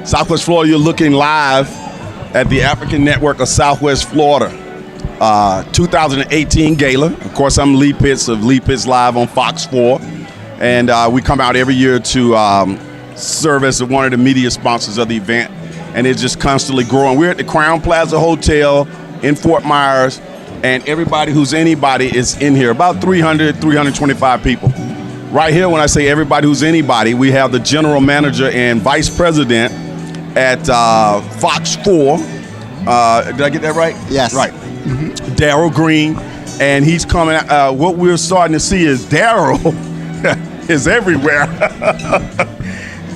Southwest Florida, you're looking live at the African Network of Southwest Florida 2018 Gala. Of course, I'm Lee Pitts of Lee Pitts Live on Fox 4. And we come out every year to serve as one of the media sponsors of the event. And it's just constantly growing. We're at the Crown Plaza Hotel in Fort Myers. And everybody who's anybody is in here, about 300, 325 people. Right here, when I say everybody who's anybody, we have the general manager and vice president at Fox 4. Did I get that right? Yes. Right. Darryll Green. And he's coming out. What we're starting to see is Darryll is everywhere.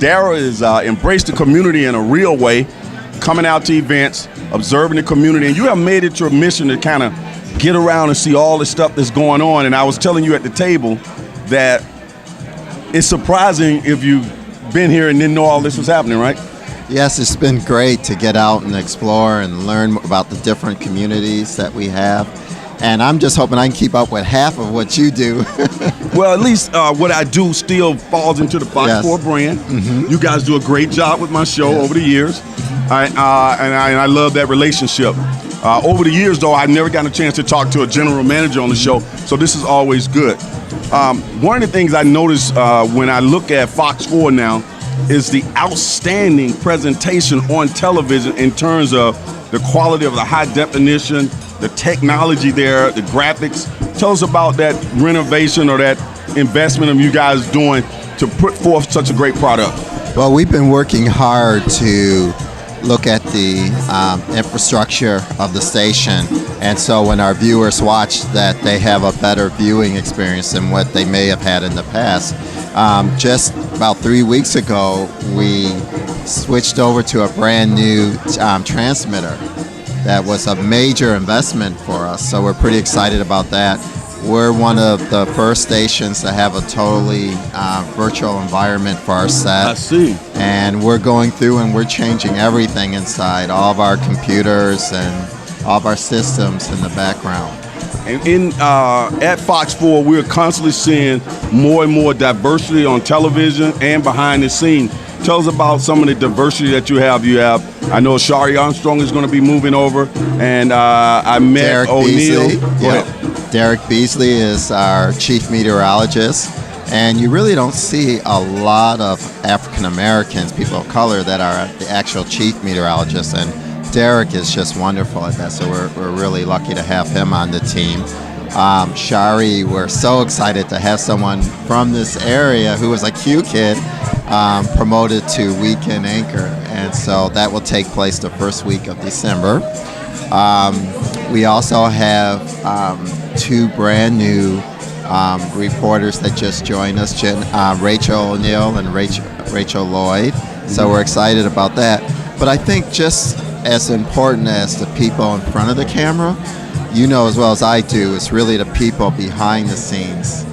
Darryll is embraced the community in a real way, coming out to events, observing the community. And you have made it your mission to kind of get around and see all the stuff that's going on. And I was telling you at the table that it's surprising if you've been here and didn't know all this was happening, right? Yes, it's been great to get out and explore and learn about the different communities that we have. And I'm just hoping I can keep up with half of what you do. Well, at least what I do still falls into the Fox 4 brand. You guys do a great job with my show over the years. And I love that relationship. Over the years, though, I've never gotten a chance to talk to a general manager on the show, so this is always good. One of the things I notice when I look at Fox 4 now is the outstanding presentation on television in terms of the quality of the high definition, the technology there, the graphics. Tell us about that renovation or that investment of you guys doing to put forth such a great product. Well, we've been working hard to look at the infrastructure of the station, and so when our viewers watch that, they have a better viewing experience than what they may have had in the past. Just about 3 weeks ago, we switched over to a brand new transmitter. That was a major investment for us, so we're pretty excited about that. We're one of the first stations to have a totally virtual environment for our set. I see. And we're going through and we're changing everything inside, all of our computers and all of our systems in the background. And at Fox 4, we're constantly seeing more and more diversity on television and behind the scenes. Tell us about some of the diversity that you have. I know Shari Armstrong is going to be moving over, and I met Derek O'Neill. Beasley. Derek Beasley is our chief meteorologist, and you really don't see a lot of African Americans, people of color, that are the actual chief meteorologists, and Derek is just wonderful at that, so we're really lucky to have him on the team. Shari, we're so excited to have someone from this area who was a Q kid promoted to weekend anchor, and so that will take place the first week of December. We also have two brand new reporters that just joined us, Rachel O'Neill and Rachel Lloyd, so we're excited about that. But I think just as important as the people in front of the camera, you know as well as I do, it's really the people behind the scenes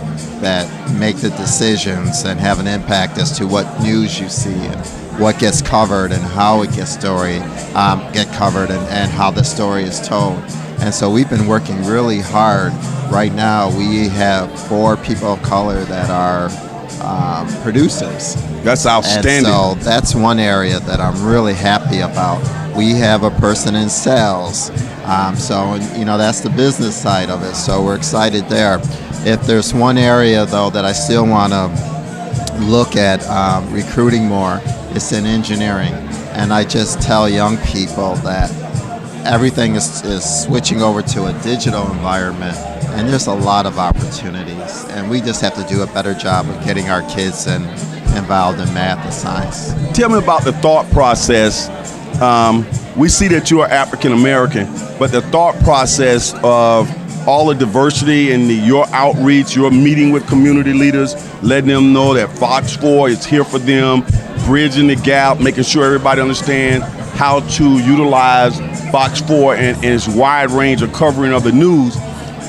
that make the decisions and have an impact as to what news you see and what gets covered and how it gets covered and how the story is told. And so we've been working really hard. Right now we have 4 people of color that are producers. That's outstanding. And so that's one area that I'm really happy about. We have a person in sales. So, you know, that's the business side of it. So we're excited there. If there's one area, though, that I still want to look at recruiting more, it's in engineering. And I just tell young people that everything is switching over to a digital environment, and there's a lot of opportunities. And we just have to do a better job of getting our kids involved in math and science. Tell me about the thought process. We see that you are African American, but the thought process of all the diversity and your outreach, your meeting with community leaders, letting them know that Fox 4 is here for them, bridging the gap, making sure everybody understands how to utilize Fox 4 and its wide range of covering of the news.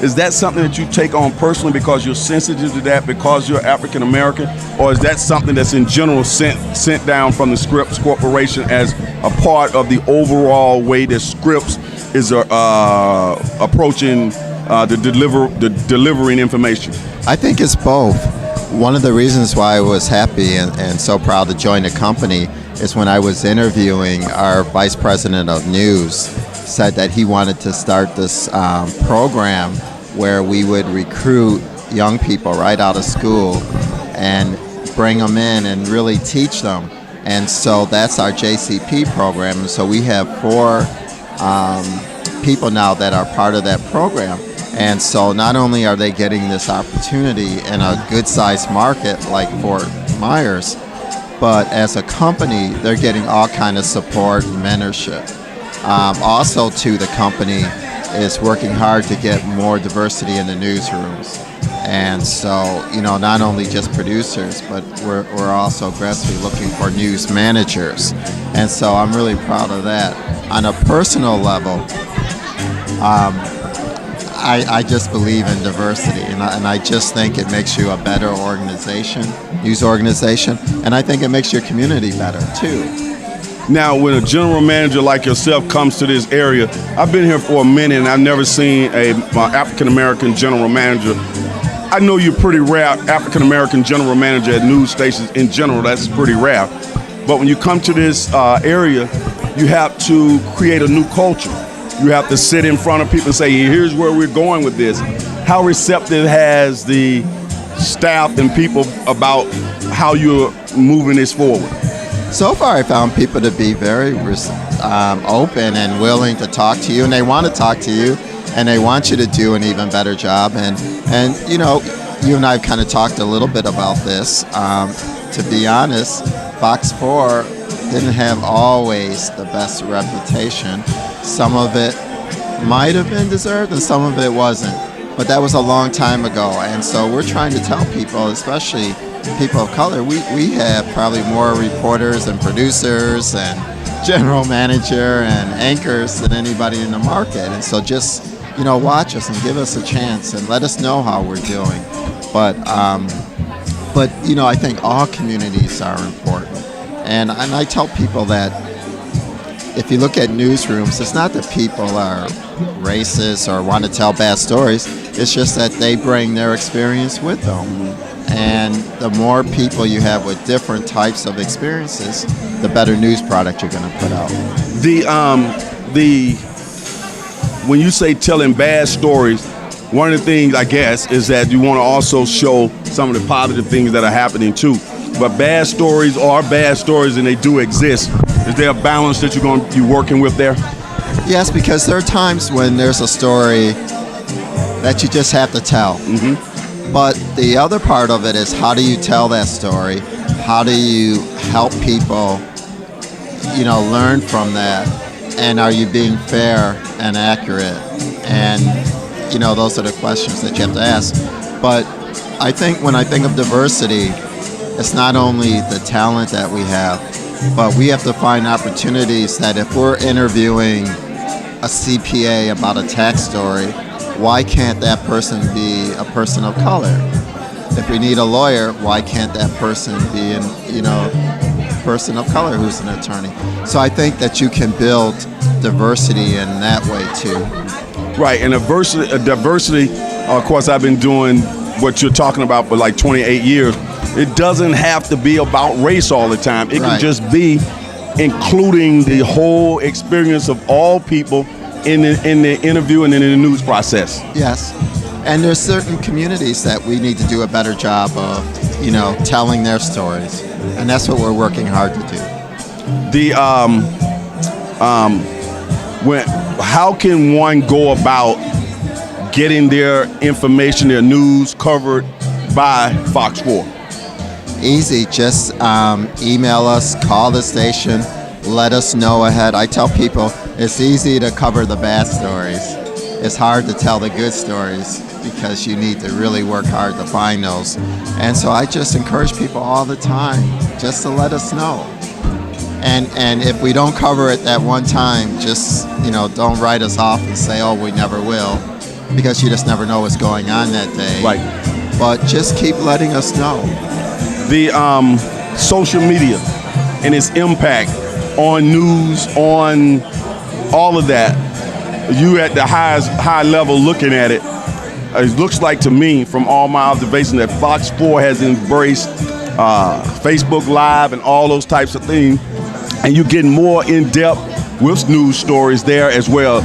Is that something that you take on personally because you're sensitive to that because you're African American, or is that something that's in general sent down from the Scripps Corporation as a part of the overall way that Scripps is approaching delivering information? I think it's both. One of the reasons why I was happy and so proud to join the company is when I was interviewing our vice president of news, said that he wanted to start this program where we would recruit young people right out of school and bring them in and really teach them. And so that's our JCP program. And so we have 4 people now that are part of that program. And so not only are they getting this opportunity in a good-sized market like Fort Myers, but as a company, they're getting all kind of support and mentorship. Also, too, the company is working hard to get more diversity in the newsrooms. And so, not only just producers, but we're also aggressively looking for news managers. And so I'm really proud of that. On a personal level, I just believe in diversity, and I just think it makes you a better organization, news organization, and I think it makes your community better, too. Now, when a general manager like yourself comes to this area, I've been here for a minute and I've never seen an African-American general manager. I know you're pretty rare African-American general manager at news stations in general. That's pretty rare. But when you come to this area, you have to create a new culture. You have to sit in front of people and say, here's where we're going with this. How receptive has the staff and people about how you're moving this forward? So far, I found people to be very open and willing to talk to you, and they want to talk to you, and they want you to do an even better job. And you and I have kind of talked a little bit about this. To be honest, Fox 4 didn't have always the best reputation. Some of it might have been deserved, and some of it wasn't. But that was a long time ago, and so we're trying to tell people, especially people of color, we have probably more reporters and producers and general manager and anchors than anybody in the market. And so just, watch us and give us a chance and let us know how we're doing. But I think all communities are important. And I tell people that if you look at newsrooms, it's not that people are racist or want to tell bad stories. It's just that they bring their experience with them. And the more people you have with different types of experiences, the better news product you're going to put out. When you say telling bad stories, one of the things, I guess, is that you want to also show some of the positive things that are happening too. But bad stories are bad stories, and they do exist. Is there a balance that you're working with there? Yes, because there are times when there's a story that you just have to tell. Mm-hmm. But the other part of it is, how do you tell that story? How do you help people, learn from that? And are you being fair and accurate? And, those are the questions that you have to ask. But I think when I think of diversity, it's not only the talent that we have, but we have to find opportunities that if we're interviewing a CPA about a tax story, why can't that person be a person of color? If we need a lawyer, why can't that person be a person of color who's an attorney? So I think that you can build diversity in that way too. Right, and diversity, of course, I've been doing what you're talking about for like 28 years. It doesn't have to be about race all the time. It can just be including the whole experience of all people in the interview and in the news process. Yes, and there's certain communities that we need to do a better job of, telling their stories, and that's what we're working hard to do. How can one go about getting their information, their news covered by Fox 4? Easy, just email us, call the station, let us know ahead. I tell people it's easy to cover the bad stories. It's hard to tell the good stories because you need to really work hard to find those. And so I just encourage people all the time just to let us know. And if we don't cover it that one time, just, don't write us off and say, oh, we never will, because you just never know what's going on that day. Right. But just keep letting us know. The social media and its impact on news, on all of that, you at the high level looking at it, it looks like to me from all my observation that Fox 4 has embraced Facebook Live and all those types of things and you're getting more in depth with news stories there as well.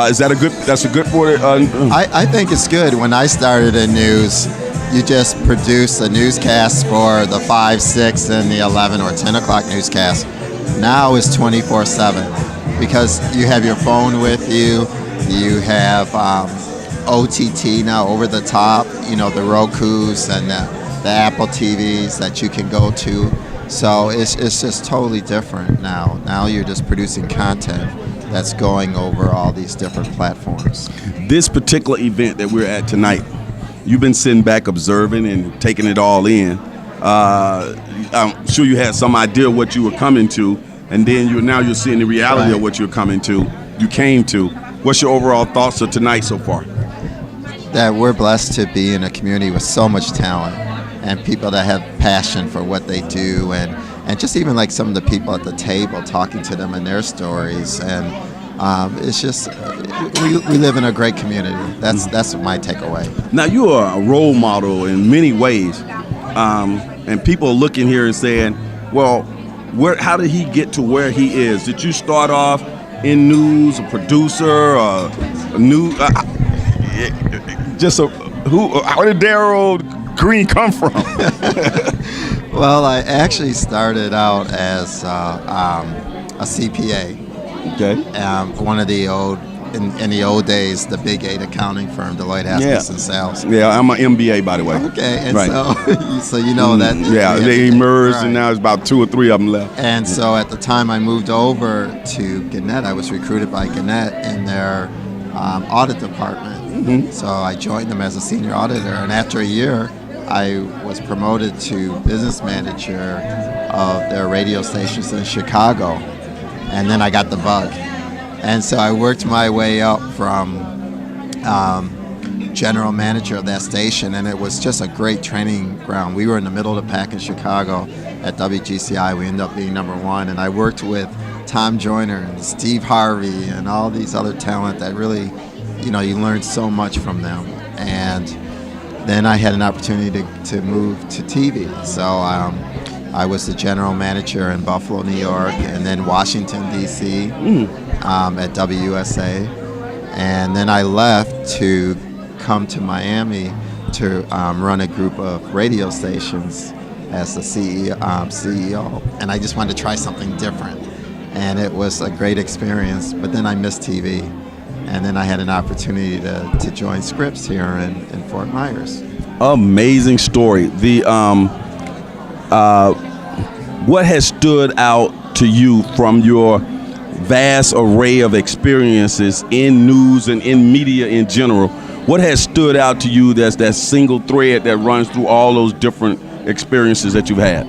Is that a good? That's a good for it. I think it's good. When I started in news, you just produce a newscast for the 5, 6, and the 11 or 10 o'clock newscast. Now it's 24/7 because you have your phone with you. You have OTT now, over the top. You know, the Rokus and the Apple TVs that you can go to. So it's just totally different now. Now you're just producing content that's going over all these different platforms. This particular event that we're at tonight, you've been sitting back observing and taking it all in. I'm sure you had some idea what you were coming to, and then you're seeing the reality of what you're coming to. You came to. What's your overall thoughts of tonight so far? That we're blessed to be in a community with so much talent and people that have passion for what they do, and just even like some of the people at the table, talking to them and their stories, and it's just we live in a great community. That's my takeaway. Now you are a role model in many ways, and people are looking here and saying, well, how did he get to where he is? Did you start off in news, a producer, a new how did Darryll Green come from? Well, I actually started out as a CPA. Okay. One of the in the old days, the Big 8 accounting firm, Deloitte Haskins and Sales. Yeah, I'm an MBA, by the way. Okay, and right. so you know that. Yeah, they emerged, and now there's about 2 or 3 of them left. And so at the time I moved over to Gannett, I was recruited by Gannett in their audit department. Mm-hmm. So I joined them as a senior auditor, and after a year, I was promoted to business manager of their radio stations in Chicago, and then I got the bug. And so I worked my way up from general manager of that station, and it was just a great training ground. We were in the middle of the pack in Chicago at WGCI. We ended up being #1, and I worked with Tom Joyner and Steve Harvey and all these other talent that really, you learn so much from them. And then I had an opportunity to move to TV. So I was the general manager in Buffalo, New York, and then Washington, D.C. At WUSA. And then I left to come to Miami to run a group of radio stations as the CEO. And I just wanted to try something different. And it was a great experience. But then I missed TV. And then I had an opportunity to join Scripps here in Fort Myers. Amazing story. What has stood out to you from your vast array of experiences in news and in media in general? What has stood out to you that's that single thread that runs through all those different experiences that you've had?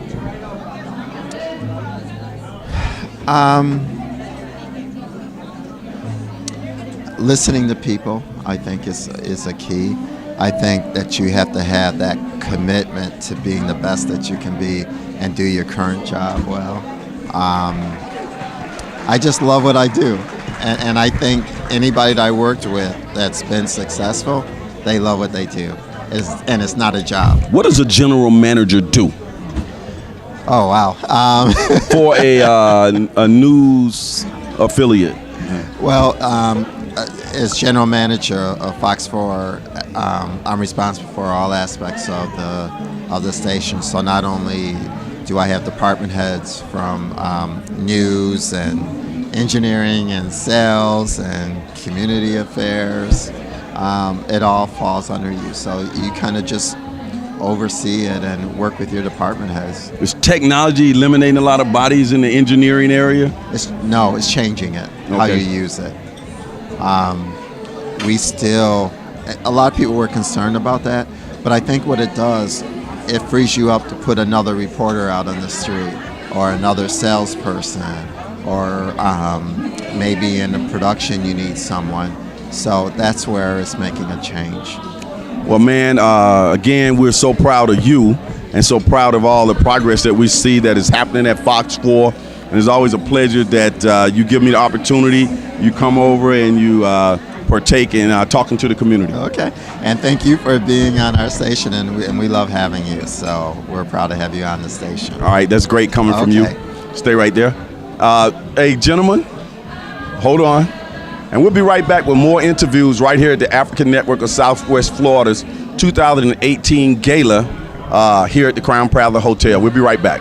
Listening to people, I think, is a key. I think that you have to have that commitment to being the best that you can be and do your current job well. I just love what I do. And I think anybody that I worked with that's been successful, they love what they do. And it's not a job. What does a general manager do? Oh, wow. For a news affiliate? Well, as general manager of Fox 4, I'm responsible for all aspects of the station. So not only do I have department heads from news and engineering and sales and community affairs, it all falls under you. So you kind of just oversee it and work with your department heads. Is technology eliminating a lot of bodies in the engineering area? It's changing it, how you use it. A lot of people were concerned about that, but I think what it does, it frees you up to put another reporter out on the street or another salesperson, or maybe in the production you need someone. So that's where it's making a change. Well, man, again, we're so proud of you and so proud of all the progress that we see that is happening at Fox 4. And it's always a pleasure that you give me the opportunity. You come over and you partake in talking to the community. Okay. And thank you for being on our station, and we love having you. So we're proud to have you on the station. All right. That's great coming from you. Stay right there. Hey, gentlemen, hold on. And we'll be right back with more interviews right here at the African Network of Southwest Florida's 2018 Gala here at the Crown Plaza Hotel. We'll be right back.